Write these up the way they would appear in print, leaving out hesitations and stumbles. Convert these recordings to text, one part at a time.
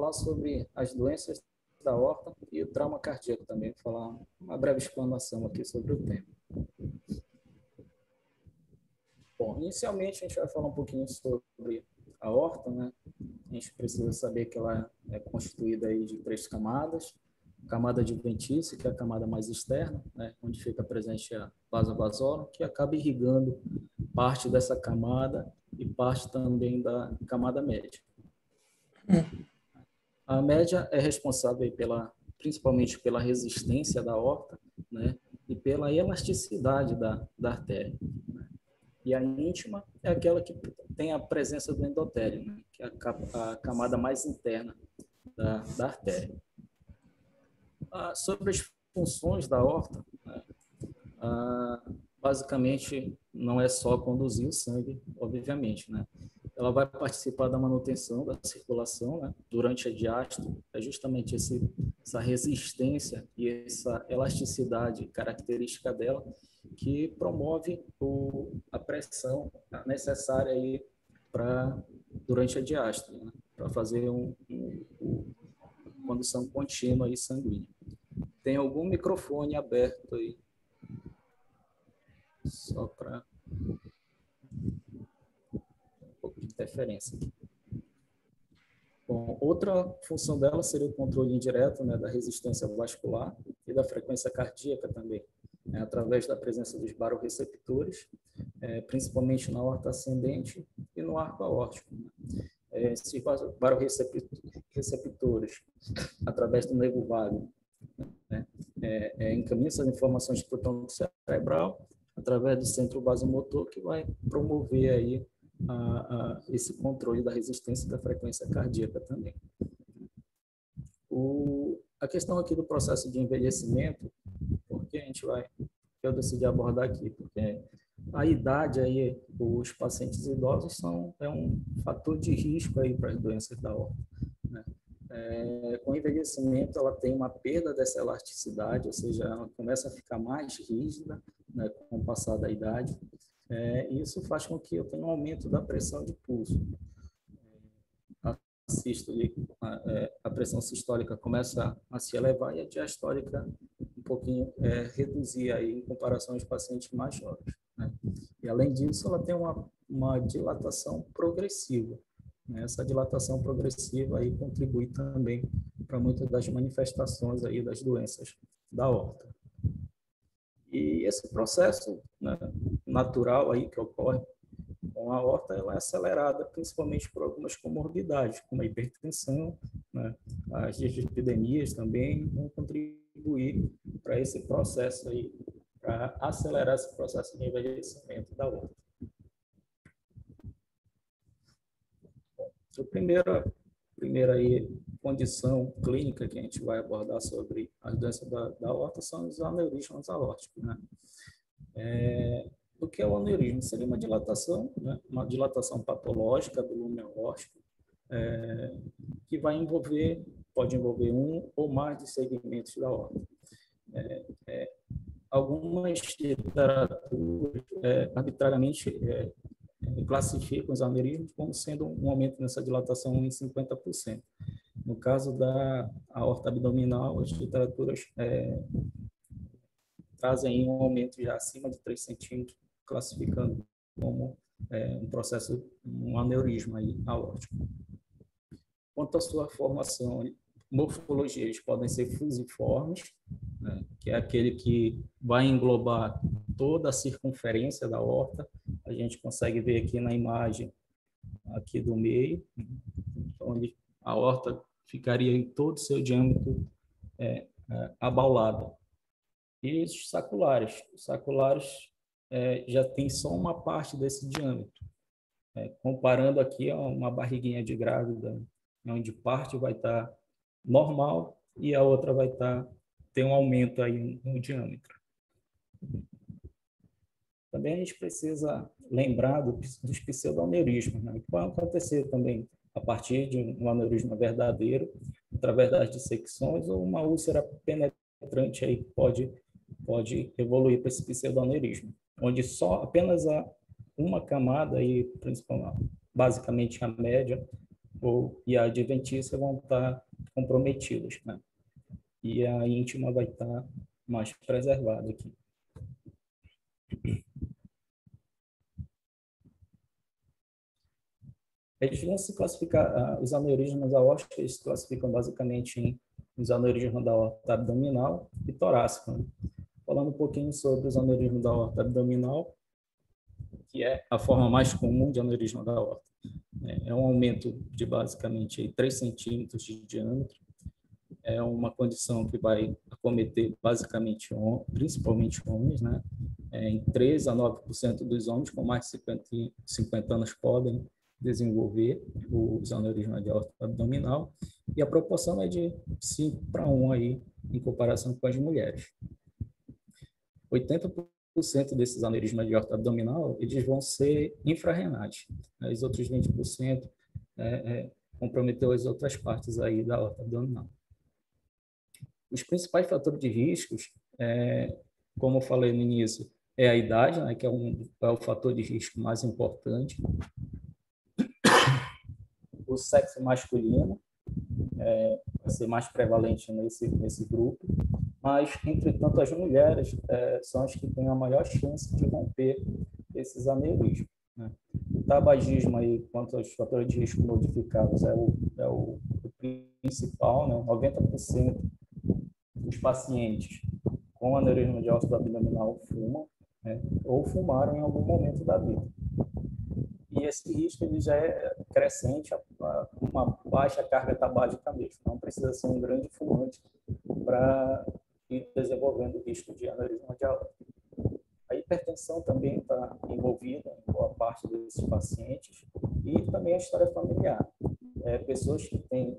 falar sobre as doenças da aorta e o trauma cardíaco também, vou falar uma breve explanação aqui sobre o tema. Bom, inicialmente a gente vai falar um pouquinho sobre a aorta, né? A gente precisa saber que ela é constituída aí de 3 camadas. Camada adventícia, que é a camada mais externa, né? Onde fica presente a vasa vasorum, que acaba irrigando parte dessa camada e parte também da camada média. A média é responsável aí principalmente pela resistência da aorta, né? E pela elasticidade da artéria. E a íntima é aquela que tem a presença do endotélio, né? Que é a camada mais interna da artéria. Sobre as funções da aorta, né? Basicamente não é só conduzir o sangue, obviamente, né? Ela vai participar da manutenção da circulação, né? Durante a diástole, é justamente essa resistência e essa elasticidade característica dela que promove a pressão necessária aí durante a diástole, né? Para fazer uma condução contínua e sanguínea. Tem algum microfone aberto aí? Só para um pouco de interferência. Bom, outra função dela seria o controle indireto, né, da resistência vascular e da frequência cardíaca também, né, através da presença dos barorreceptores, principalmente na aorta ascendente e no arco aórtico. Esses barorreceptores, através do nervo vago, né, encaminham essas informações para o tronco cerebral, através do centro vasomotor, que vai promover aí esse controle da resistência e da frequência cardíaca também. A questão aqui do processo de envelhecimento, eu decidi abordar aqui, porque a idade aí, os pacientes idosos é um fator de risco aí para as doenças da aorta, né? Com o envelhecimento, ela tem uma perda dessa elasticidade, ou seja, ela começa a ficar mais rígida, né, com o passar da idade. Isso faz com que eu tenha um aumento da pressão de pulso. A pressão sistólica começa a se elevar e a diastólica um pouquinho reduzir aí em comparação aos pacientes mais jovens, né? E além disso, ela tem uma dilatação progressiva. Essa dilatação progressiva aí contribui também para muitas das manifestações aí das doenças da aorta. E esse processo, né, natural aí que ocorre com a aorta, ela é acelerada principalmente por algumas comorbidades, como a hipertensão, né, as dislipidemias também vão contribuir para esse processo aí, para acelerar esse processo de envelhecimento da aorta. A primeira aí, condição clínica que a gente vai abordar sobre as doenças da aorta são os aneurismas aórticos, né? O que é o aneurisma? Seria uma dilatação, né? Uma dilatação patológica do lume aórtico, que pode envolver um ou mais de segmentos da aorta. Algumas literaturas arbitrariamente classificam os aneurismos como sendo um aumento nessa dilatação em 50%. No caso da aorta abdominal, as literaturas trazem um aumento já acima de 3 centímetros, classificando como um aneurisma aí aórtico. Quanto à sua formação, morfologia, eles podem ser fusiformes, né, que é aquele que vai englobar toda a circunferência da aorta. A gente consegue ver aqui na imagem aqui do meio, onde a aorta ficaria em todo o seu diâmetro abaulada. E os saculares já tem só uma parte desse diâmetro. Comparando aqui a uma barriguinha de grávida, onde parte vai estar normal e a outra vai ter um aumento aí no diâmetro. Também a gente precisa lembrar dos pseudoaneurismas, né? Que pode acontecer também a partir de um aneurisma verdadeiro, através das dissecções, ou uma úlcera penetrante aí pode evoluir para esse pseudoaneurisma, onde apenas uma camada, aí, basicamente a média, e a adventícia vão estar comprometidas, né? E a íntima vai estar mais preservada aqui. Eles vão se classificar, os aneurismas aórticos, eles se classificam basicamente em os aneurismas da aorta abdominal e torácica, né? Falando um pouquinho sobre os aneurismas da aorta abdominal, que é a forma mais comum de aneurisma da aorta. É um aumento de basicamente 3 centímetros de diâmetro. É uma condição que vai acometer basicamente, principalmente homens, né? Em 3 a 9% dos homens com mais de 50 anos podem desenvolver os aneurismas de aorta abdominal, e a proporção é de 5 para 1 aí, em comparação com as mulheres. 80% desses aneurismas de aorta abdominal, eles vão ser infrarrenais. Os outros 20% comprometeu as outras partes aí da aorta abdominal. Os principais fatores de riscos, como eu falei no início, é a idade, né, que é o fator de risco mais importante. O sexo masculino vai ser mais prevalente nesse grupo, mas, entretanto, as mulheres são as que têm a maior chance de romper esses aneurismas, né? O tabagismo, aí, quanto aos fatores de risco modificados, é o principal, né? 90% dos pacientes com aneurisma de aorta abdominal fumam, né? Ou fumaram em algum momento da vida. E esse risco ele já é crescente a uma baixa carga tabágica mesmo. Não precisa ser um grande fumante para ir desenvolvendo o risco de aneurisma de aorta. A hipertensão também está envolvida em boa parte desses pacientes, e também a história familiar. Pessoas que têm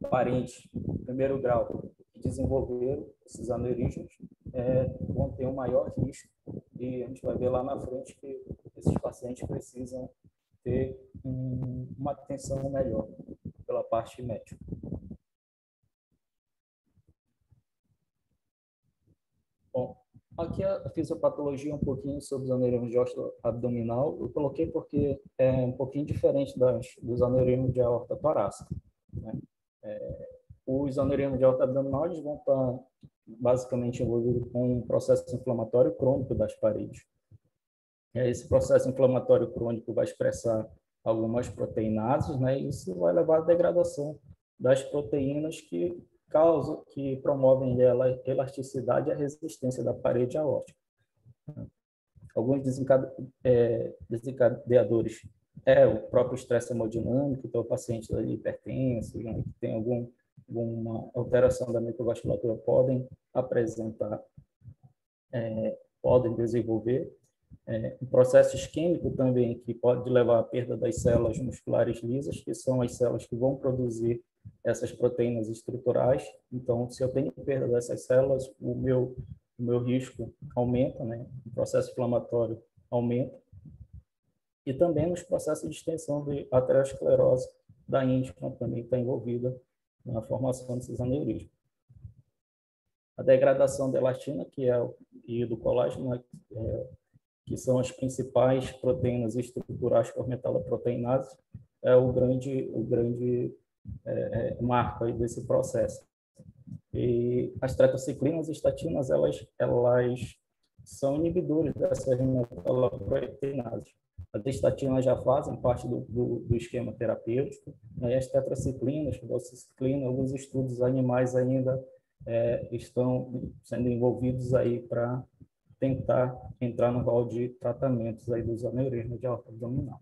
parentes de primeiro grau que desenvolveram esses aneurismas vão ter um maior risco, e a gente vai ver lá na frente que esses pacientes precisam ter uma atenção melhor pela parte médica. Bom, aqui a fisiopatologia um pouquinho sobre os aneurismas de aorta abdominal. Eu coloquei porque é um pouquinho diferente dos aneurismas de aorta torácica, né? Os aneurismas de aorta abdominal eles vão estar basicamente envolvidos com um processo inflamatório crônico das paredes. Esse processo inflamatório crônico vai expressar algumas proteinases, né? E isso vai levar à degradação das proteínas que promovem a elasticidade e a resistência da parede aórtica. Alguns desencadeadores o próprio estresse hemodinâmico, então o paciente hipertenso, né, que tem alguma alteração da microvasculatura, podem apresentar, podem desenvolver. Um processo isquêmico também, que pode levar à perda das células musculares lisas, que são as células que vão produzir essas proteínas estruturais. Então, se eu tenho perda dessas células, o meu risco aumenta, né? O processo inflamatório aumenta. E também nos processos de extensão de aterosclerose da íntima também está envolvida na formação desses aneurismas. A degradação da elastina, e do colágeno, né? Que são as principais proteínas estruturais por metaloproteinase, é o grande marco aí desse processo. E as tetraciclinas e estatinas, elas são inibidores dessas metaloproteinases. As estatinas já fazem parte do esquema terapêutico, né? E as tetraciclinas, doxiciclina, alguns estudos animais ainda estão sendo envolvidos aí para tentar entrar no rol de tratamentos aí dos aneurismas de aorta abdominal.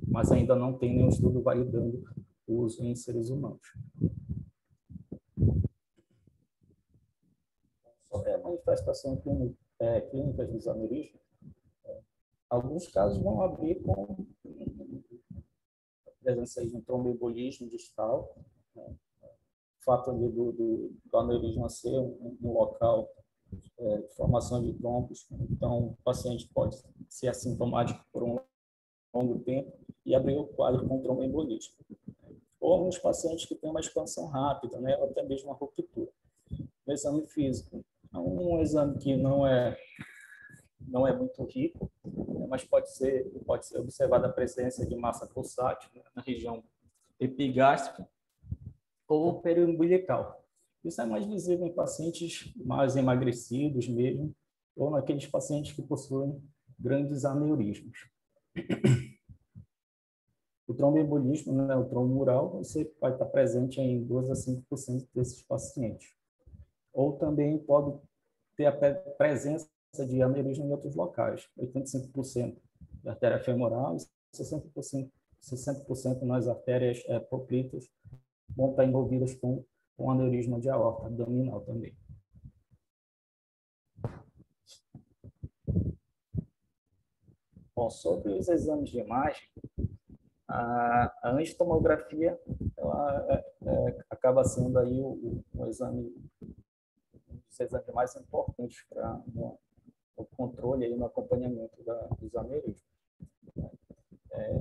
Mas ainda não tem nenhum estudo validando o uso em seres humanos. Sobre a manifestação clínica dos aneurismas, alguns casos vão abrir com a presença de um tromboembolismo distal, né? O fato do aneurisma ser um local de formação de trombos, então o paciente pode ser assintomático por um longo tempo e abrir o quadro com tromboembolismo. Ou alguns pacientes que têm uma expansão rápida, né, ou até mesmo uma ruptura. O exame físico é um exame que não é muito rico, né, mas pode ser observada a presença de massa pulsátil, né, na região epigástrica ou periumbilical. Isso é mais visível em pacientes mais emagrecidos mesmo, ou naqueles pacientes que possuem grandes aneurismas. O tromboembolismo, né, o trombo mural, você vai estar presente em 2 a 5% desses pacientes. Ou também pode ter a presença de aneurisma em outros locais, 85% da artéria femoral e 60% nas artérias poplitas vão estar envolvidas com aneurisma de aorta abdominal também. Bom, sobre os exames de imagem, a angiotomografia ela, acaba sendo aí um exame, um dos exames mais importantes para o controle e no acompanhamento dos aneurismas.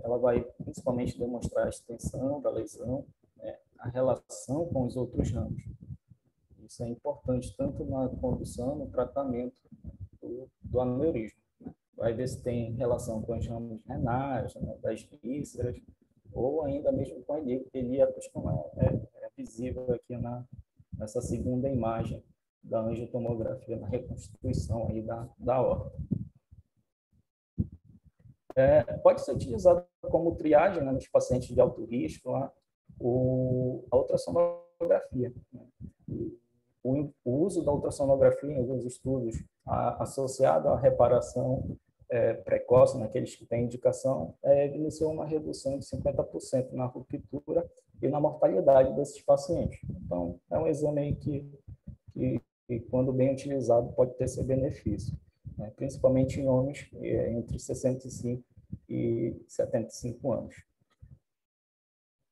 Ela vai principalmente demonstrar a extensão da lesão, a relação com os outros ramos. Isso é importante tanto na condução, no tratamento do aneurisma. Vai ver se tem relação com os ramos renais, né, das vísceras, ou ainda mesmo com ilíacos, como é visível aqui nessa segunda imagem da angiotomografia, na reconstituição aí da aorta. Pode ser utilizado como triagem, né, nos pacientes de alto risco, a ultrassonografia. Né? O uso da ultrassonografia em alguns estudos associado à reparação precoce, naqueles que têm indicação, iniciou uma redução de 50% na ruptura e na mortalidade desses pacientes. Então, é um exame aí que quando bem utilizado, pode ter seu benefício, né? Principalmente em homens entre 65 e 75 anos.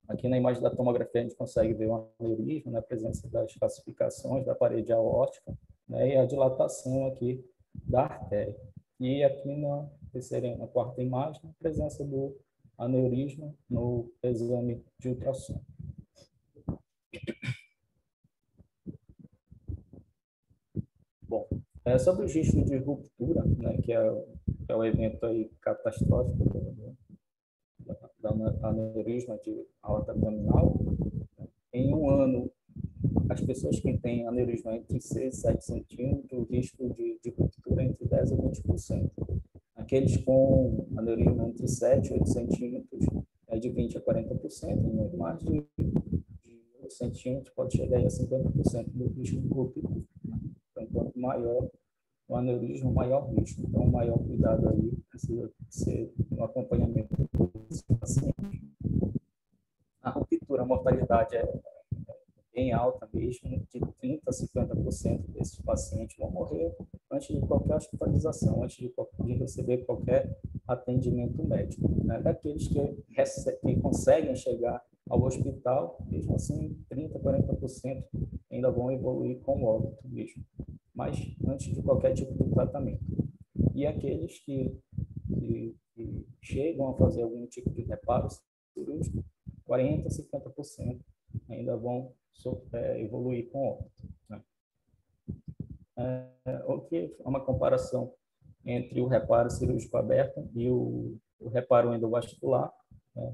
Aqui na imagem da tomografia a gente consegue ver o aneurisma, né, a presença das calcificações da parede aórtica, né, e a dilatação aqui da artéria. E aqui na quarta imagem, a presença do aneurisma no exame de ultrassom. Bom, sobre os riscos de ruptura, né, que é o evento aí catastrófico da aneurisma de aorta abdominal, em um ano, as pessoas que têm aneurisma entre 6 e 7 centímetros, o risco de ruptura é entre 10 a 20%. Aqueles com aneurisma entre 7 e 8 centímetros é de 20 a 40%, e mais de 8 centímetros pode chegar a 50% do risco de ruptura. Então, quanto maior o aneurisma, maior risco. Então, maior cuidado aí precisa ser no acompanhamento desse paciente. A ruptura, a mortalidade é bem alta mesmo, de 30% a 50% desses pacientes vão morrer antes de qualquer hospitalização, antes de receber qualquer atendimento médico. Né? Daqueles que conseguem chegar ao hospital, mesmo assim, 30% a 40% ainda vão evoluir com óbito mesmo, mas antes de qualquer tipo de tratamento. E aqueles que chegam a fazer algum tipo de reparo cirúrgico, 40% a 50% ainda vão evoluir com óbito. Né? O que é uma comparação entre o reparo cirúrgico aberto e o reparo endovascular. Né?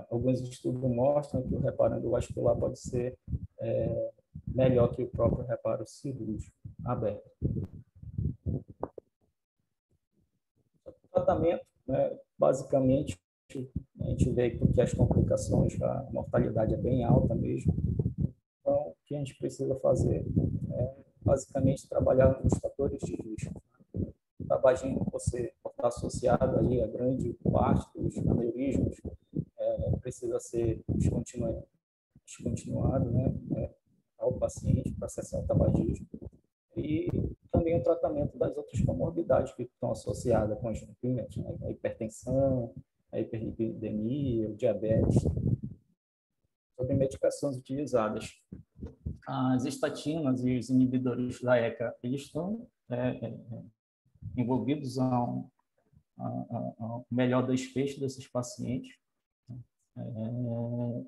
Alguns estudos mostram que o reparo endovascular pode ser melhor que o próprio reparo cirúrgico aberto. O tratamento, né, basicamente, a gente vê que as complicações, a mortalidade é bem alta mesmo. Então, o que a gente precisa fazer é, basicamente, trabalhar nos fatores de risco. O tabagismo, você está associado aí a grande parte dos aneurismos, precisa ser descontinuado, né, ao paciente para cessar o tabagismo. E também o tratamento das outras comorbidades que estão associadas com os rompimentos, né? A hipertensão, a hiperlipidemia, o diabetes. Sobre medicações utilizadas. As estatinas e os inibidores da ECA, eles estão envolvidos ao melhor desfecho desses pacientes.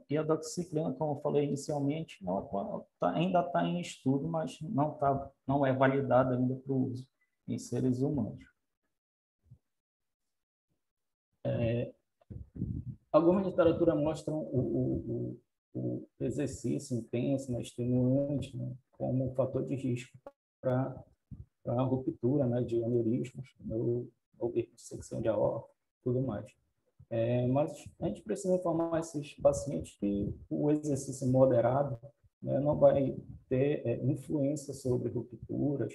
E a doxiciclina, como eu falei inicialmente, ainda está em estudo, mas não é validada ainda para o uso em seres humanos. Algumas literaturas mostram o exercício intenso, né, estimulante, né, como um fator de risco para a ruptura, né, de aneurismas, ou dissecção de aorta, tudo mais. Mas a gente precisa informar esses pacientes que o exercício moderado, né, não vai ter influência sobre rupturas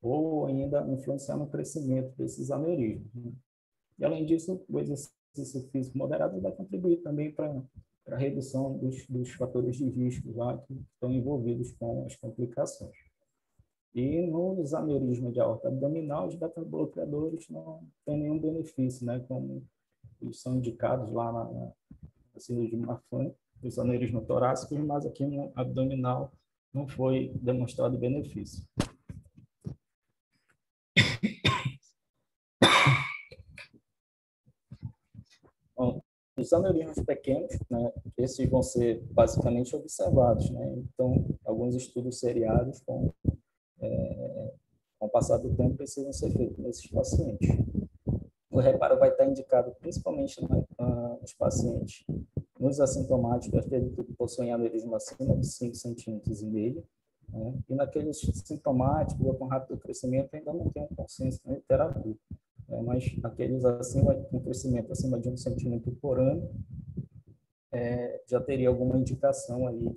ou ainda influenciar no crescimento desses aneurismas, né? E, além disso, o exercício físico moderado vai contribuir também para a redução dos fatores de risco lá que estão envolvidos com as complicações. E nos aneurismas de aorta abdominal, os beta-bloqueadores não têm nenhum benefício, né? Como eles são indicados lá na síndrome de Marfan, os aneurismas torácicos, mas aqui no abdominal não foi demonstrado benefício. Bom, os aneurismas pequenos, né, esses vão ser basicamente observados, né? Então, alguns estudos seriados com o passar do tempo precisam ser feitos nesses pacientes. O reparo vai estar indicado principalmente nos pacientes nos assintomáticos, aqueles que possuem aneurisma acima de 5,5 centímetros, né? E naqueles sintomáticos ou com rápido crescimento ainda não tem um consenso na literatura, mas aqueles com crescimento acima de 1 centímetro por ano já teria alguma indicação aí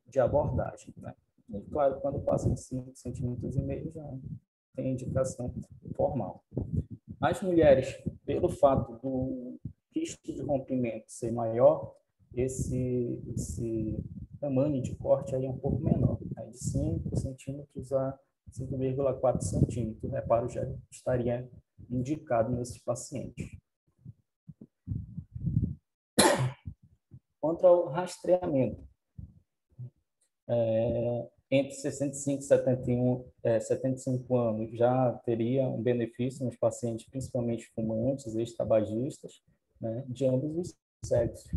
de abordagem, né? E, claro, quando passa de 5,5 centímetros já tem indicação formal. As mulheres, pelo fato do risco de rompimento ser maior, esse tamanho de corte aí é um pouco menor, né? De 5 centímetros a 5,4 centímetros. O reparo já estaria indicado nesses pacientes. Quanto ao rastreamento, entre 65 e 75 anos já teria um benefício nos pacientes, principalmente fumantes, ex-tabagistas, né, de ambos os sexos.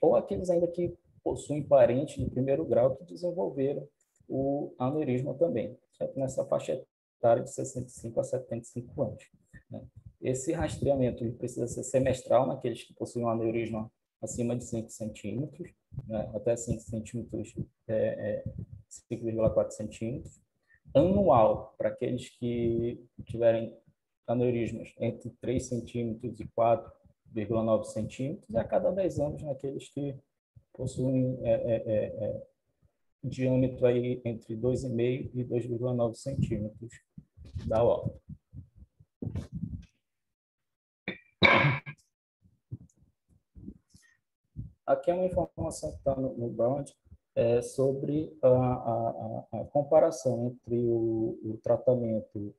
Ou aqueles ainda que possuem parentes de primeiro grau que desenvolveram o aneurisma também, certo? Nessa faixa etária de 65 a 75 anos. Né? Esse rastreamento ele precisa ser semestral naqueles que possuem um aneurisma acima de 5 centímetros, né? Até 5 centímetros, 5,4 centímetros. Anual, para aqueles que tiverem aneurismas entre 3 centímetros e 4,9 centímetros, e a cada 10 anos naqueles que possuem diâmetro aí entre 2,5 e 2,9 centímetros da aorta. Aqui é uma informação que está no Broad sobre a comparação entre o tratamento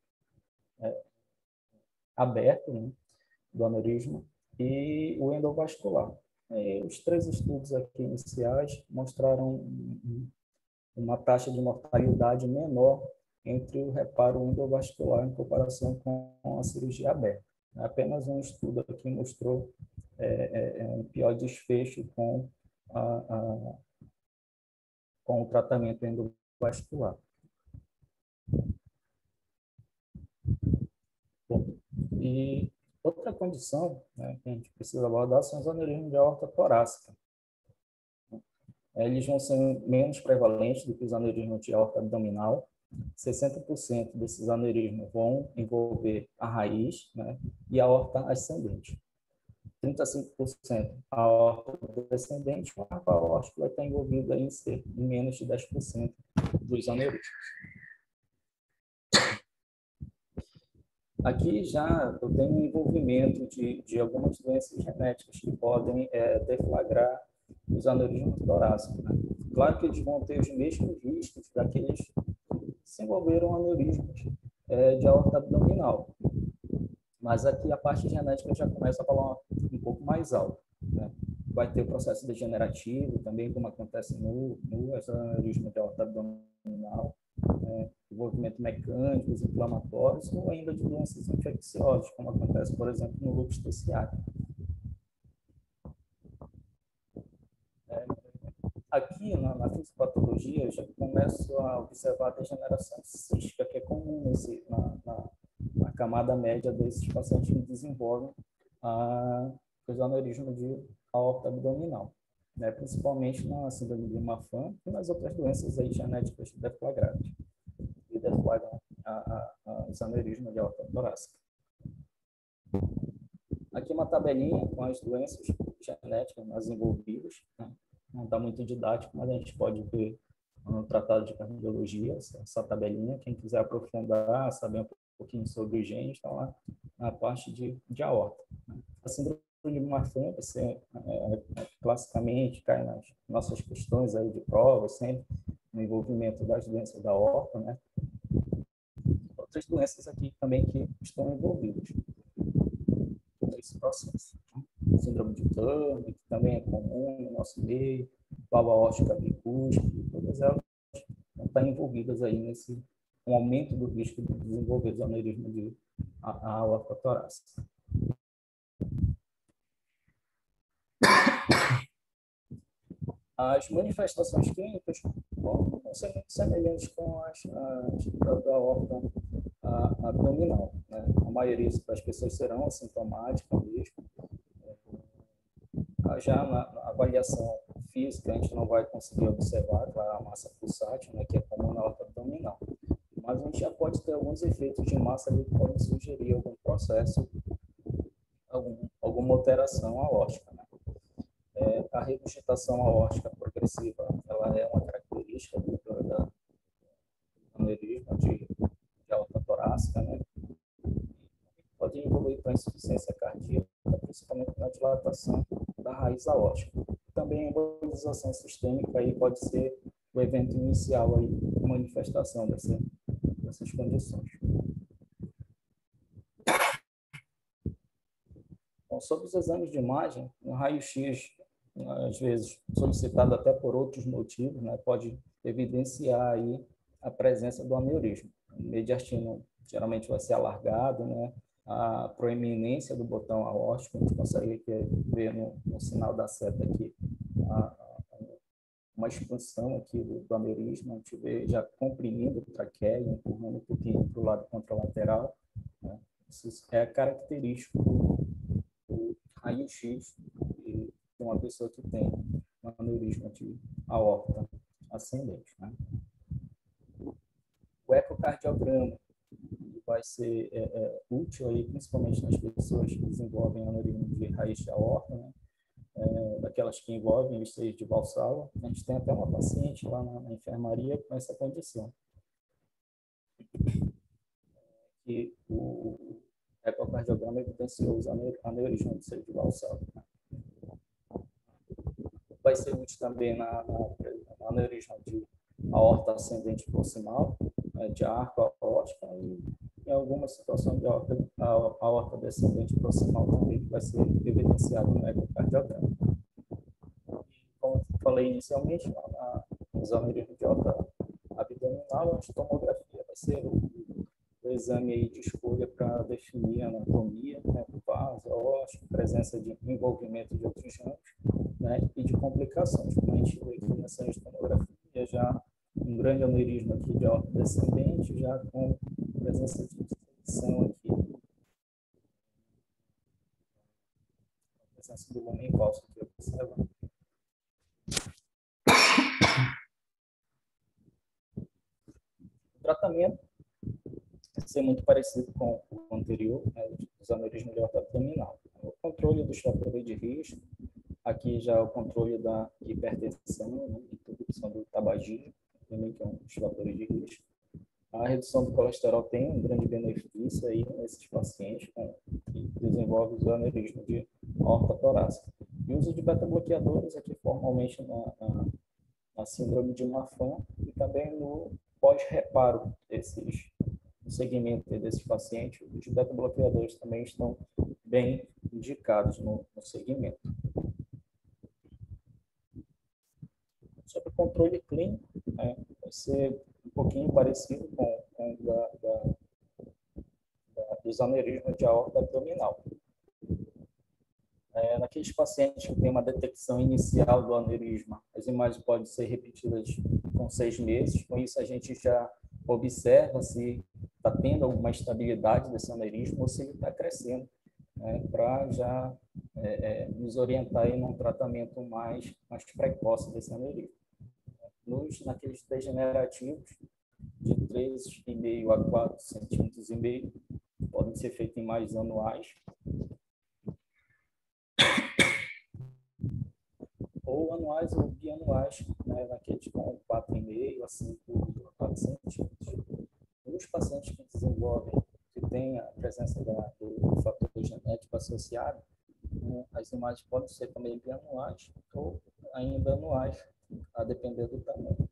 aberto, né, do aneurisma e o endovascular. Os 3 estudos aqui iniciais mostraram uma taxa de mortalidade menor entre o reparo endovascular em comparação com a cirurgia aberta. Apenas um estudo aqui mostrou um pior desfecho com o tratamento endovascular. Bom, e outra condição, né, que a gente precisa abordar são os aneurismas de aorta torácica. Eles vão ser menos prevalentes do que os aneurismas de aorta abdominal. 60% desses aneurismas vão envolver a raiz, né, e a aorta ascendente. 35% a aorta descendente, o arco aórtico vai estar envolvido em menos de 10% dos aneurismas. Aqui já eu tenho um envolvimento de algumas doenças genéticas que podem deflagrar os aneurismas torácicos, né? Claro que eles vão ter os mesmos riscos daqueles que se envolveram aneurismas de aorta abdominal. Mas aqui a parte genética já começa a falar um pouco mais alto, né? Vai ter o processo degenerativo também, como acontece no aneurisma de aorta abdominal, envolvimento mecânico, inflamatórios, ou ainda de doenças infecciosas, como acontece, por exemplo, no lúpus terciário. Aqui, na fisiopatologia, eu já começo a observar a degeneração cística, que é comum na camada média desses pacientes que desenvolvem os aneurismas de aorta abdominal, né? Principalmente na síndrome de Marfan e nas outras doenças aí genéticas deflagradas e deflagram os aneurismas de aorta torácica. Aqui uma tabelinha com as doenças genéticas mais envolvidas, né? Não está muito didático, mas a gente pode ver no tratado de cardiologia, essa tabelinha. Quem quiser aprofundar, saber um pouquinho sobre os genes, está lá na parte de aorta. A síndrome de Marfan, você classicamente cai nas nossas questões aí de prova, sempre no envolvimento das doenças da aorta, né? Outras doenças aqui também que estão envolvidas nesse processo. Síndrome de Turner, que também é comum no nosso meio, válvula aórtica bicúspide, todas elas estão envolvidas aí nesse um aumento do risco de desenvolver o aneurisma de aorta torácica. As manifestações clínicas vão ser muito semelhantes com as da aorta abdominal, né? A maioria das pessoas serão assintomáticas mesmo. Já na avaliação física, a gente não vai conseguir observar a massa pulsátil, né, que é comum na aorta abdominal. Mas a gente já pode ter alguns efeitos de massa ali que podem sugerir algum processo, alguma alteração aórtica, né? A regurgitação aórtica progressiva, ela é uma característica da aneurisma de aorta torácica, né? Pode envolver com insuficiência cardíaca, principalmente na dilatação da raiz aórtica. Também a embolização sistêmica aí pode ser o evento inicial aí, de manifestação dessas condições. Bom, sobre os exames de imagem, um raio-x, às vezes solicitado até por outros motivos, né, pode evidenciar aí a presença do aneurisma. O mediastino geralmente vai ser alargado, né? A proeminência do botão aórtico, a gente consegue ver no sinal da seta aqui uma expansão aqui do aneurisma, a gente vê já comprimindo o traqueia, empurrando um pouquinho para o lado contralateral, né? Isso é característico do raio-x de uma pessoa que tem um aneurisma de aorta ascendente, né? O ecocardiograma vai ser útil aí, principalmente nas pessoas que desenvolvem aneurisma de raiz de aorta, né? Daquelas que envolvem os seios de Valsalva. A gente tem até uma paciente lá na enfermaria com essa condição. Que o ecocardiograma evidenciou os aneurismas do seio de Valsalva. Vai ser útil também na aneurisma de aorta ascendente proximal, de arco aórtica, e em algumas situações de aorta descendente proximal também vai ser evidenciado no ecocardiograma. Como eu falei inicialmente, nos aneurismas de aorta abdominal, a tomografia vai ser o exame aí de escolha para definir a anatomia, né, do vaso aórtico, presença de envolvimento de outros ramos, né, e de complicações. Como a gente vê aqui nessa tomografia, já um grande aneurisma aqui de aorta descendente, já com presença de dissecção aqui, a presença do lumen falso aqui observando. O tratamento vai ser muito parecido com o anterior, né, dos aneurismas de aorta abdominal. O controle dos fatores de risco, aqui já o controle da hipertensão, né, interrupção do tabagismo, também que é um dos fatores de risco. A redução do colesterol tem um grande benefício aí nesses pacientes que desenvolvem os aneurismas de aorta torácica. E o uso de beta-bloqueadores aqui formalmente na síndrome de Marfan e também no pós-reparo no segmento desses pacientes. Os beta-bloqueadores também estão bem indicados no segmento. Sobre o controle clínico, né, vai ser um pouquinho parecido com dos aneurismas de aorta abdominal. Naqueles pacientes que têm uma detecção inicial do aneurisma, as imagens podem ser repetidas com 6 meses. Com isso, a gente já observa se está tendo alguma estabilidade desse aneurisma ou se ele está crescendo né, para já nos orientar em um tratamento mais precoce desse aneurisma. Naqueles degenerativos, de 3,5 a 4,5 cm, podem ser feitos em imagens anuais, ou anuais ou bianuais, né, naqueles com 4,5 a 5 a 4 centímetros. Os pacientes que desenvolvem, que têm a presença do fator genético associado, né, as imagens podem ser também bianuais ou ainda anuais, a depender do tamanho.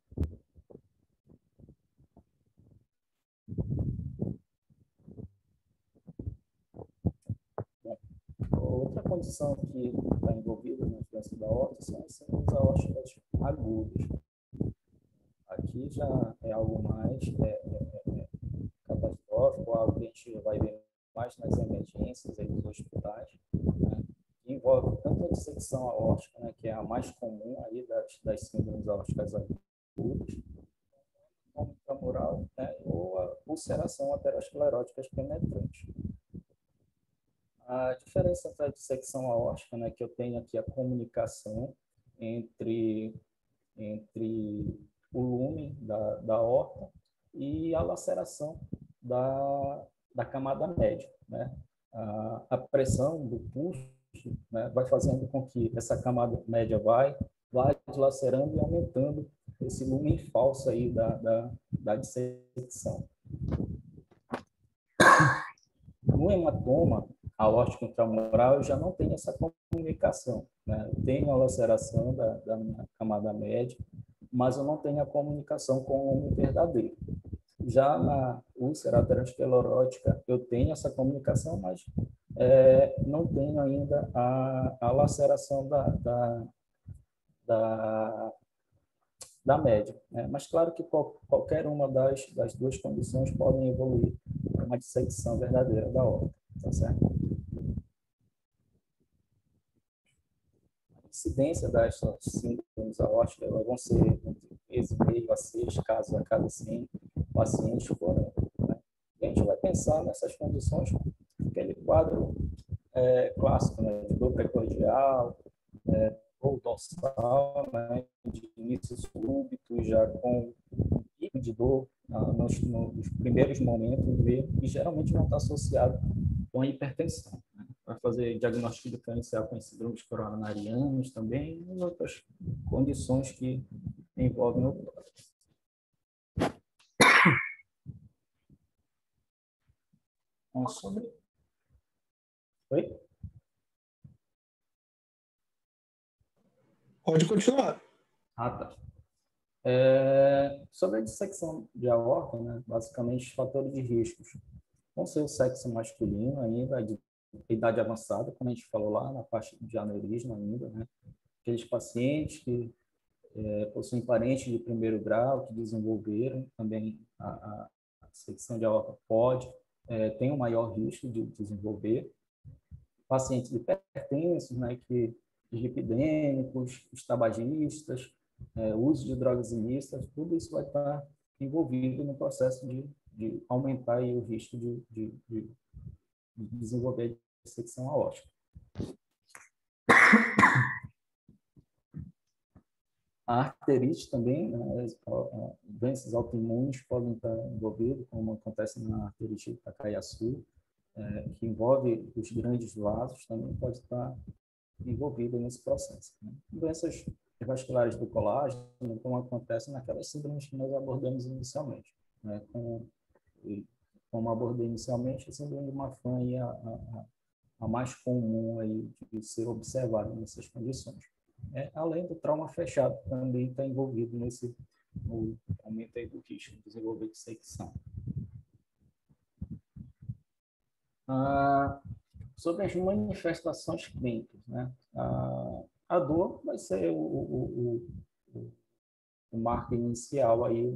Outra condição que está envolvida na doença da aorta são as síndromes aórticas agudas. Aqui já é algo mais catastrófico, algo que a gente vai ver mais nas emergências aí dos hospitais, né? Que envolve tanto a dissecção aórtica, né, que é a mais comum aí das síndromes aórticas agudas, como intramural, né, ou a ulceração aterosclerótica penetrante. A diferença entre a dissecção aórtica, né, que eu tenho aqui a comunicação entre o lumen da aorta e a laceração da camada média, né? A pressão do pulso, né, vai fazendo com que essa camada média vai dilacerando e aumentando esse lumen falso aí da dissecção. No hematoma aórtico intramural, eu já não tenho essa comunicação, né? Eu tenho a laceração da minha camada média, mas eu não tenho a comunicação com o lumen verdadeiro. Já na úlcera aterosclerótica, eu tenho essa comunicação, mas não tenho ainda a laceração da média, né? Mas claro que qualquer uma das duas condições podem evoluir para uma dissecção verdadeira da aorta, tá certo? A incidência das síndromes aórticas vão ser entre 3,5 a 6 casos a cada 100 pacientes por ano, né? E a gente vai pensar nessas condições, aquele quadro clássico, né, de dor precordial, ou dorsal, né, de início súbito, já com um pico de dor nos primeiros momentos mesmo, e geralmente não está associado com a hipertensão, né? Vai fazer diagnóstico diferencial com síndromes coronarianos também, e outras condições que envolvem o tórax. Sobre... Oi? Pode continuar. Ah, tá. Sobre a dissecção de aorta, né, basicamente os fatores de riscos vão ser o sexo masculino ainda, de idade avançada, como a gente falou lá na parte de aneurisma ainda, né? Aqueles pacientes que possuem parentes de primeiro grau, que desenvolveram também a dissecção de aorta pode, tem um maior risco de desenvolver. Pacientes hipertensos, né, que lipidêmicos, os tabagistas, uso de drogas ilícitas, tudo isso vai estar envolvido no processo de aumentar aí o risco de desenvolver a dissecção aórtica. A arterite também, né, as doenças autoimunes podem estar envolvidas, como acontece na arterite Takaysu, que envolve os grandes vasos, também pode estar envolvida nesse processo, né? Doenças vasculares do colágeno, como acontece naquelas síndromes que nós abordamos inicialmente, né? Como abordei inicialmente, a síndrome de Marfan é a mais comum aí de ser observada nessas condições. Além do trauma fechado, que também está envolvido no aumento aí do risco de desenvolver dissecção. Sobre as manifestações clínicas, né? A dor vai ser o marco inicial aí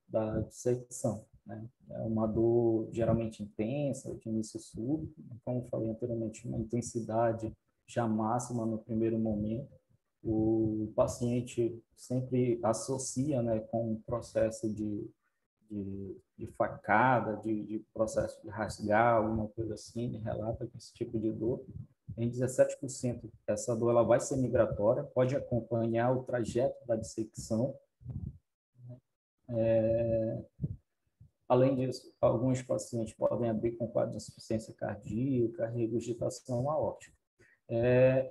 da dissecção, né? É uma dor geralmente intensa, de início súbito, como falei anteriormente, uma intensidade já máxima no primeiro momento. O paciente sempre associa, né, com o processo de facada, de processo de rasgar, alguma coisa assim, ele relata esse tipo de dor. Em 17%, essa dor ela vai ser migratória, pode acompanhar o trajeto da dissecção. Além disso, alguns pacientes podem abrir com quadro de insuficiência cardíaca, regurgitação aórtica.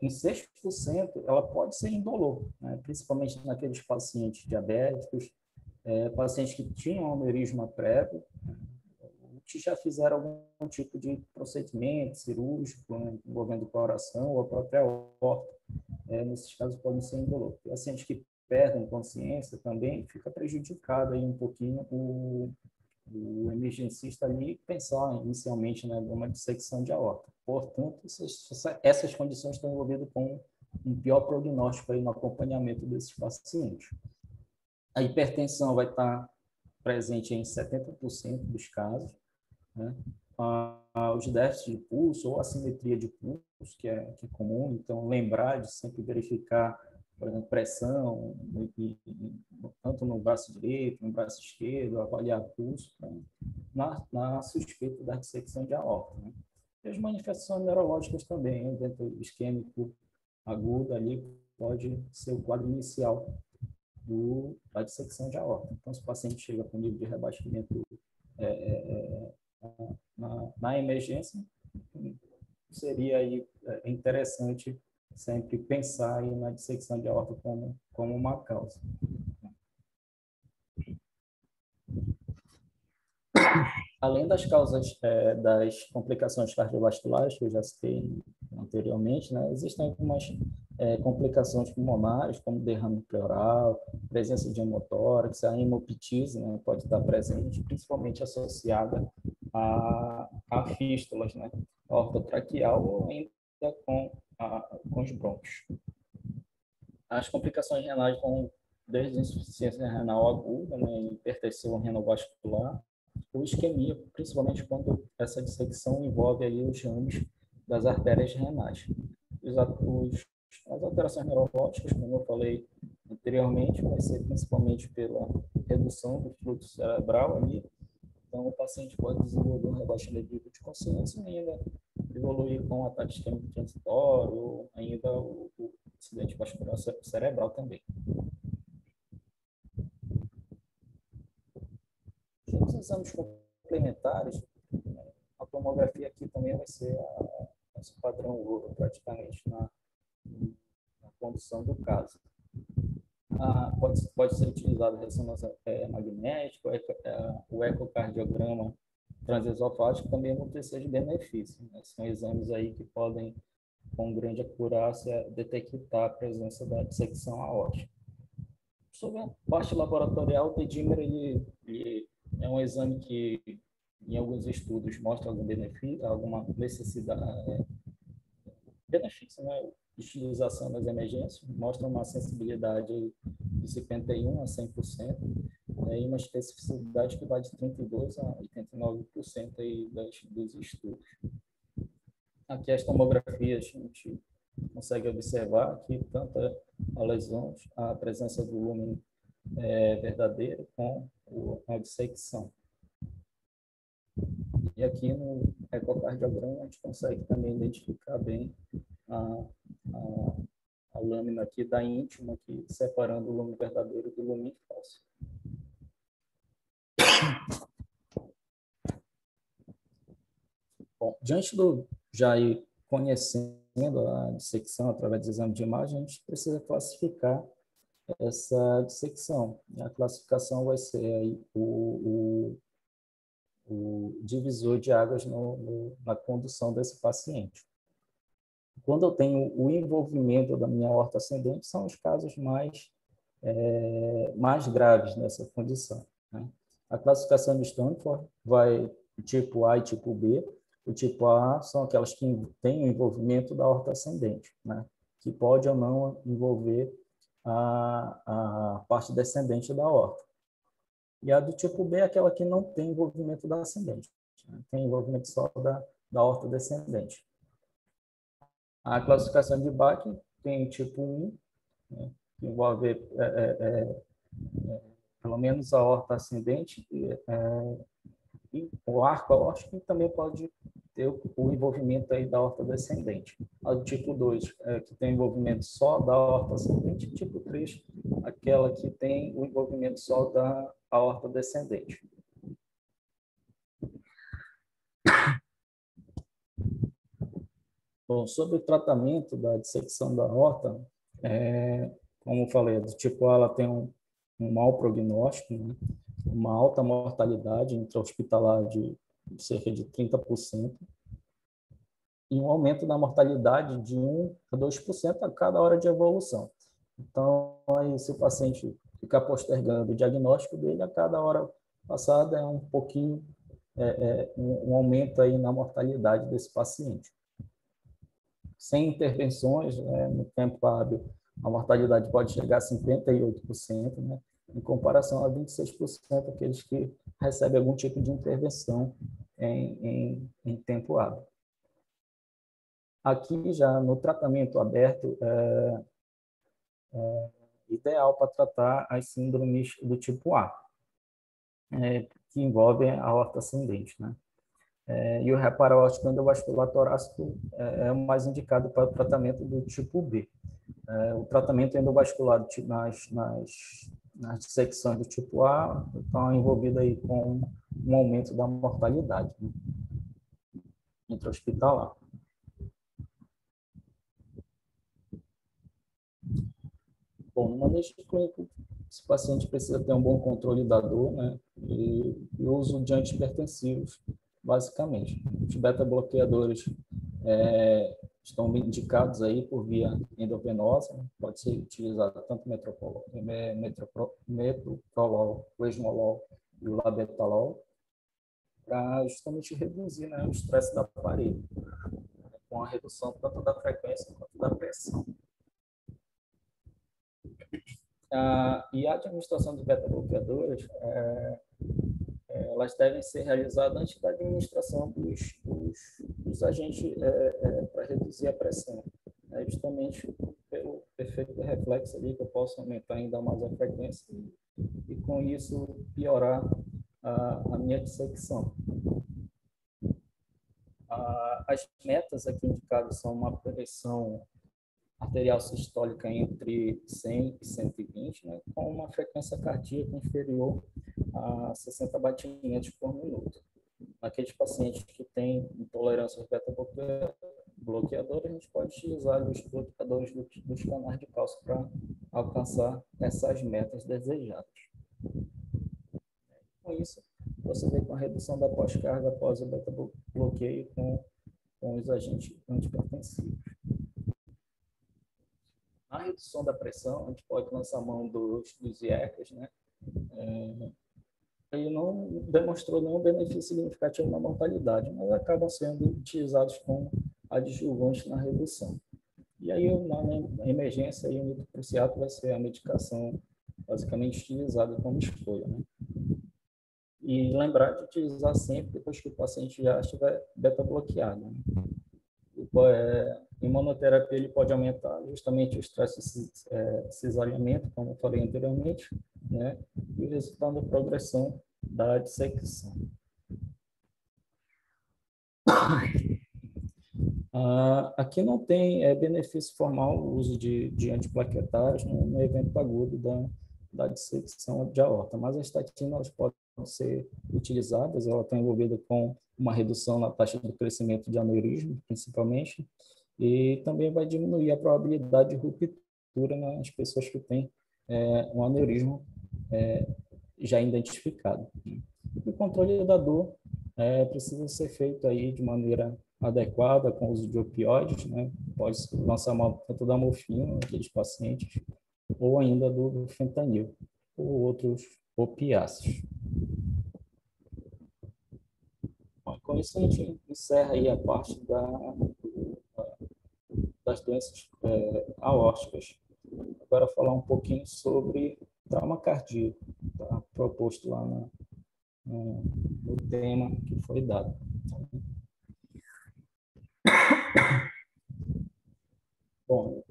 Em 6%, ela pode ser indolor, né? Principalmente naqueles pacientes diabéticos, pacientes que tinham aneurisma prévio, que já fizeram algum tipo de procedimento cirúrgico, né, envolvendo o coração ou a própria aorta. Nesses casos, podem ser indolor. Pacientes que perdem consciência também fica prejudicado aí um pouquinho o emergencista ali pensar inicialmente, né, numa dissecção de aorta. Portanto, essas condições estão envolvidas com um pior prognóstico aí no acompanhamento desses pacientes. A hipertensão vai estar presente em 70% dos casos, né? Os déficits de pulso ou assimetria de pulso, que é comum, então lembrar de sempre verificar, por exemplo, pressão, tanto no braço direito, no braço esquerdo, avaliar pulso, na suspeita da dissecção de aorta, né? E as manifestações neurológicas também, né? Dentro isquêmico agudo ali pode ser o quadro inicial da dissecção de aorta. Então, se o paciente chega com nível de rebaixamento na emergência, seria aí interessante sempre pensar aí na dissecção de aorta como uma causa. Além das causas das complicações cardiovasculares, que eu já citei anteriormente, né, existem algumas complicações pulmonares, como derrame pleural, presença de hemotórax, a hemoptise, né, pode estar presente, principalmente associada a fístulas, né, ortotraqueal ou ainda com os brônquios. As complicações renais vão desde insuficiência renal aguda, né, hipertensão renovascular, ou isquemia, principalmente quando essa dissecção envolve aí os ramos das artérias renais. As alterações neurológicas, como eu falei anteriormente, vai ser principalmente pela redução do fluxo cerebral ali. Então, o paciente pode desenvolver um rebaixamento de consciência e ainda evoluir com ataque isquêmico transitório ou ainda o acidente vascular cerebral também. Os exames complementares, a tomografia aqui também vai ser nosso padrão ouro, praticamente, na condução do caso. Pode ser utilizado a ressonância magnética, o ecocardiograma transesofágico também vão ter seus benefícios, né? São exames aí que podem, com grande acurácia, detectar a presença da dissecção aórtica. Sobre a parte laboratorial, o dedímero ele é um exame que, em alguns estudos, mostra algum benefício, alguma necessidade, benefício, né? Utilização nas emergências, mostra uma sensibilidade de 51% a 100%, e uma especificidade que vai de 32% a 89% aí dos estudos. Aqui as tomografias, a gente consegue observar que tanto a lesão, a presença do lumen verdadeiro com a dissecção. E aqui no ecocardiograma a gente consegue também identificar bem a lâmina aqui da íntima, aqui, separando o lumen verdadeiro do lumen falso. Bom, diante do já ir conhecendo a dissecção através do exame de imagem, a gente precisa classificar essa dissecção. A classificação vai ser aí o divisor de águas na condução desse paciente. Quando eu tenho o envolvimento da minha aorta ascendente, são os casos mais graves nessa condição, né? A classificação de Stanford vai tipo A e tipo B. O tipo A são aquelas que têm o envolvimento da aorta ascendente, né? Que pode ou não envolver a parte descendente da aorta. E a do tipo B é aquela que não tem envolvimento da ascendente, né? Tem envolvimento só da aorta descendente. A classificação de Bach tem tipo 1, né, que envolve pelo menos a aorta ascendente, e o arco aórtico também pode ter o envolvimento aí da aorta descendente. A do tipo 2, que tem envolvimento só da aorta ascendente, e tipo 3, aquela que tem o envolvimento só da aorta descendente. Bom, sobre o tratamento da dissecção da aorta, como eu falei, do tipo A, ela tem um mau prognóstico, né? Uma alta mortalidade intra-hospitalar de cerca de 30%, e um aumento da mortalidade de 1 a 2% a cada hora de evolução. Então, aí, se o paciente ficar postergando o diagnóstico dele, a cada hora passada é um pouquinho, um aumento aí na mortalidade desse paciente. Sem intervenções, no tempo hábil, a mortalidade pode chegar a 58%, né, em comparação a 26% aqueles que recebem algum tipo de intervenção em tempo hábil. Aqui, já no tratamento aberto, ideal para tratar as síndromes do tipo A, que envolvem a aorta ascendente, né? E o reparo aórtico endovascular torácico é o mais indicado para o tratamento do tipo B. O tratamento endovascular nas dissecções do tipo A está envolvido aí com um aumento da mortalidade, né, intra-hospitalar. Bom, no manejo clínico, esse paciente precisa ter um bom controle da dor, né, e uso de antihipertensivos, basicamente. Os beta-bloqueadores estão indicados aí por via endovenosa, né, pode ser utilizado tanto metoprolol, o esmolol e o labetalol, para justamente reduzir, né, o estresse da parede, com a redução tanto da frequência quanto da pressão. E a administração de beta-bloqueadores, elas devem ser realizadas antes da administração dos agentes para reduzir a pressão. Justamente pelo efeito de reflexo ali, que eu posso aumentar ainda mais a frequência e com isso piorar a minha dissecção. As metas aqui indicadas são uma pressão arterial sistólica entre 100 e 120, né, com uma frequência cardíaca inferior a 60 batimentos por minuto. Naqueles pacientes que têm intolerância aos beta-bloqueadores, a gente pode utilizar os bloqueadores dos canais de cálcio para alcançar essas metas desejadas. Com isso, você vê com a redução da pós-carga após o beta-bloqueio com os agentes antihipertensivos. Na redução da pressão, a gente pode lançar mão dos IECAs, né? Ele não demonstrou nenhum benefício significativo na mortalidade, mas acabam sendo utilizados como adjuvantes na redução. E aí, na emergência, o metoprolol vai ser a medicação basicamente utilizada como escolha, né? E lembrar de utilizar sempre depois que o paciente já estiver beta-bloqueado, né? Em monoterapia, ele pode aumentar justamente o estresse cesariamento, como eu falei anteriormente, né? E resultando da progressão da dissecção. Aqui não tem benefício formal o uso de antiplaquetários no evento agudo da dissecção de aorta, mas as estatinas podem ser utilizadas, ela está envolvida com uma redução na taxa de crescimento de aneurisma, principalmente, e também vai diminuir a probabilidade de ruptura nas pessoas que têm um aneurisma já identificado. O controle da dor precisa ser feito aí de maneira adequada, com o uso de opioides, né? Pode lançar tanto da morfina naqueles pacientes, ou ainda do fentanil, ou outros opiáceos. Bom, com isso, a gente encerra aí a parte das doenças aórticas. Agora, falar um pouquinho sobre trauma cardíaco, tá proposto lá no tema que foi dado. Bom,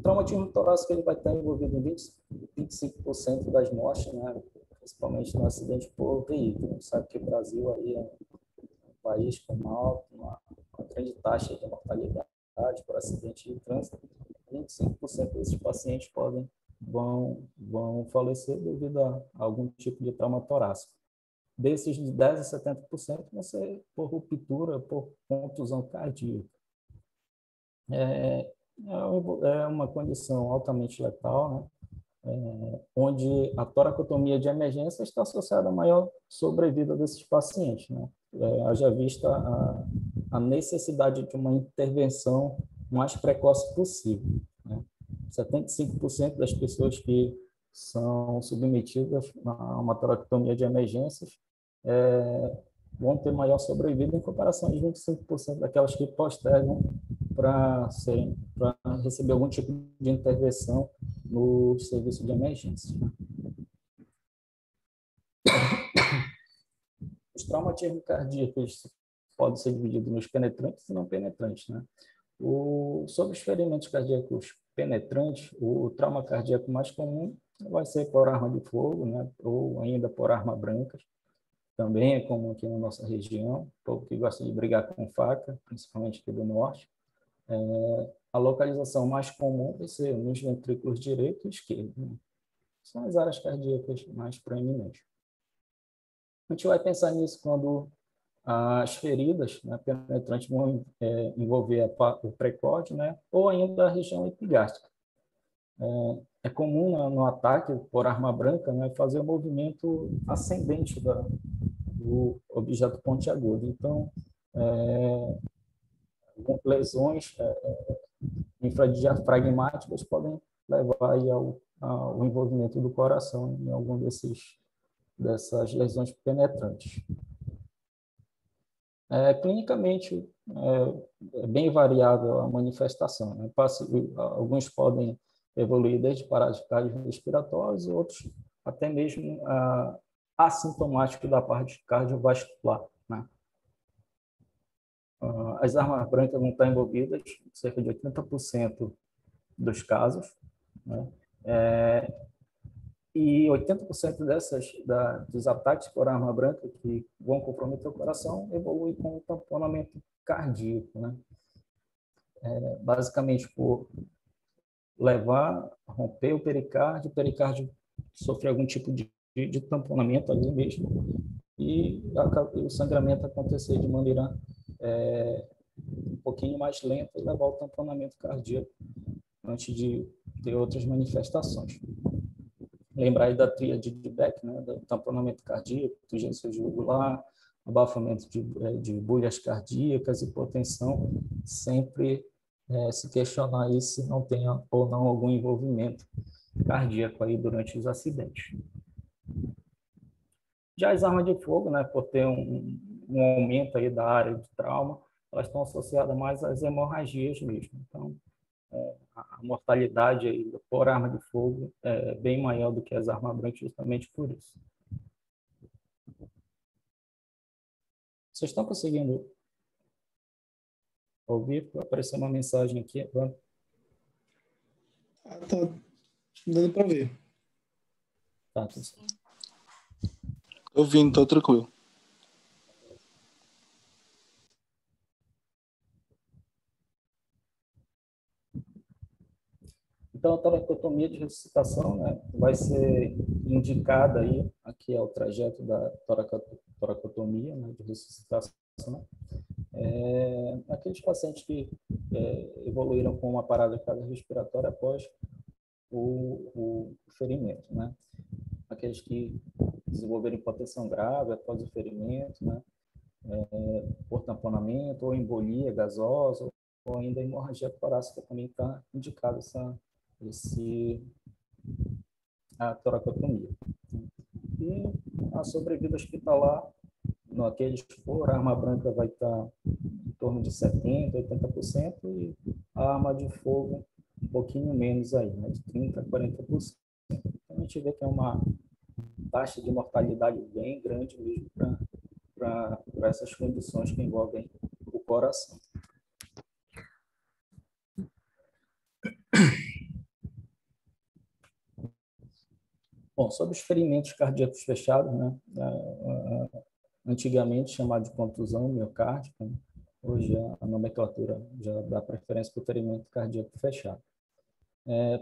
O traumatismo torácico ele vai estar envolvido em 25% das mortes, né? Principalmente no acidente por veículo. A gente sabe que o Brasil aí é um país com uma grande taxa de mortalidade por acidente de trânsito. 25% desses pacientes vão falecer devido a algum tipo de trauma torácico. Desses de 10 a 70% vão ser por ruptura, por contusão cardíaca. É uma condição altamente letal, né? Onde a toracotomia de emergência está associada a maior sobrevida desses pacientes, né? Haja vista a necessidade de uma intervenção mais precoce possível, né? 75% das pessoas que são submetidas a uma toracotomia de emergências vão ter maior sobrevida em comparação aos 25% daquelas que postergam para receber algum tipo de intervenção no serviço de emergência. Os traumatismos cardíacos podem ser divididos nos penetrantes e não penetrantes, né? Sobre os ferimentos cardíacos penetrantes, o trauma cardíaco mais comum vai ser por arma de fogo, né? Ou ainda por arma branca. Também é comum aqui na nossa região, o povo que gosta de brigar com faca, principalmente aqui do norte. A localização mais comum vai ser nos ventrículos direito e esquerdo, né? São as áreas cardíacas mais proeminentes. A gente vai pensar nisso quando as feridas, né, penetrantes vão envolver o precórdio, né, ou ainda a região epigástrica. É comum no ataque por arma branca, né, fazer o movimento ascendente do objeto pontiagudo. Então, lesões infradiafragmáticas podem levar aí ao envolvimento do coração em algum dessas lesões penetrantes. Clinicamente, é bem variável a manifestação, né? Alguns podem evoluir desde paralisia cardiorrespiratórios e outros até mesmo assintomáticos da parte cardiovascular, né? As armas brancas vão estar envolvidas em cerca de 80% dos casos, né? E 80% dos ataques por arma branca que vão comprometer o coração evoluem com o tamponamento cardíaco, né? Basicamente por romper o pericárdio sofrer algum tipo de tamponamento ali mesmo e o sangramento acontecer de maneira um pouquinho mais lenta e levar ao tamponamento cardíaco antes de ter outras manifestações. Lembrar aí da tríade de Beck, né, do tamponamento cardíaco, turgência jugular, abafamento de bolhas cardíacas, hipotensão, sempre se questionar aí se não tem ou não algum envolvimento cardíaco aí durante os acidentes. Já as armas de fogo, né, por ter um aumento aí da área de trauma, elas estão associadas mais às hemorragias mesmo. Então, a mortalidade aí por arma de fogo é bem maior do que as armas brancas, justamente por isso. Vocês estão conseguindo ouvir? Apareceu uma mensagem aqui agora. Tá dando para ver. Tá, tudo certo. Tô ouvindo, tô tranquilo. Então, a toracotomia de ressuscitação, né, vai ser indicada aí, aqui é o trajeto da toracotomia, né, de ressuscitação, aqueles pacientes que evoluíram com uma parada cardiorrespiratória após o ferimento, né? Aqueles que desenvolveram hipotensão grave após o ferimento, né? Por tamponamento ou embolia gasosa ou ainda hemorragia torácica, também está indicado a toracotomia. E a sobrevida hospitalar, naqueles por arma branca vai estar em torno de 70%, 80%, e a arma de fogo um pouquinho menos aí, né, de 30% a 40%. Então, a gente vê que é uma taxa de mortalidade bem grande mesmo para essas condições que envolvem o coração. Bom, sobre os ferimentos cardíacos fechados, né? Antigamente chamado de contusão miocárdica, né? Hoje a nomenclatura já dá preferência para o ferimento cardíaco fechado.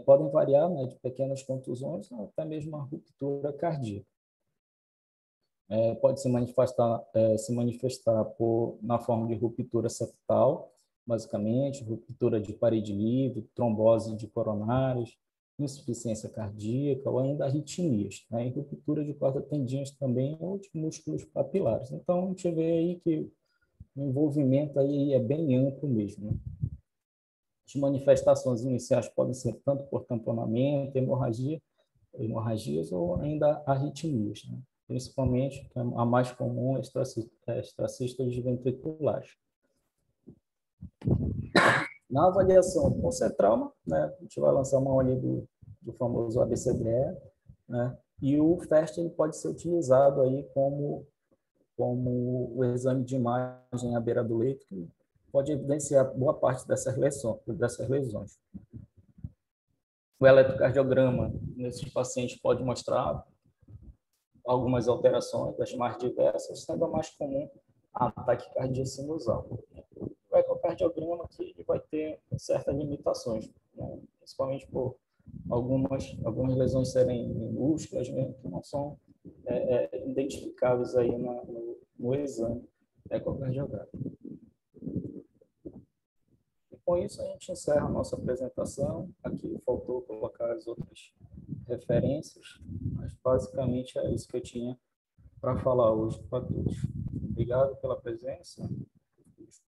Podem variar, né, de pequenas contusões até mesmo a ruptura cardíaca. Pode se manifestar na forma de ruptura septal, basicamente, ruptura de parede livre, trombose de coronários, insuficiência cardíaca ou ainda arritmias, né? E ruptura de corda tendinhas também ou de músculos papilares. Então, a gente vê aí que o envolvimento aí é bem amplo mesmo, né? As manifestações iniciais podem ser tanto por tamponamento, hemorragias ou ainda arritmias, né? Principalmente a mais comum é extracístoles ventriculares. Na avaliação com trauma, né, a gente vai lançar mão ali do famoso ABCDE, né, e o FAST ele pode ser utilizado aí como o exame de imagem à beira do leito, que pode evidenciar boa parte dessas lesões. O eletrocardiograma nesses pacientes pode mostrar algumas alterações, das mais diversas, sendo a mais comum a taquicardia sinusal. O ecocardiograma aqui vai ter certas limitações, né? Principalmente por algumas lesões serem minúsculas, mesmo, que não são identificáveis aí no exame ecocardiográfico. E com isso a gente encerra a nossa apresentação. Aqui faltou colocar as outras referências, mas basicamente é isso que eu tinha para falar hoje para todos. Obrigado pela presença.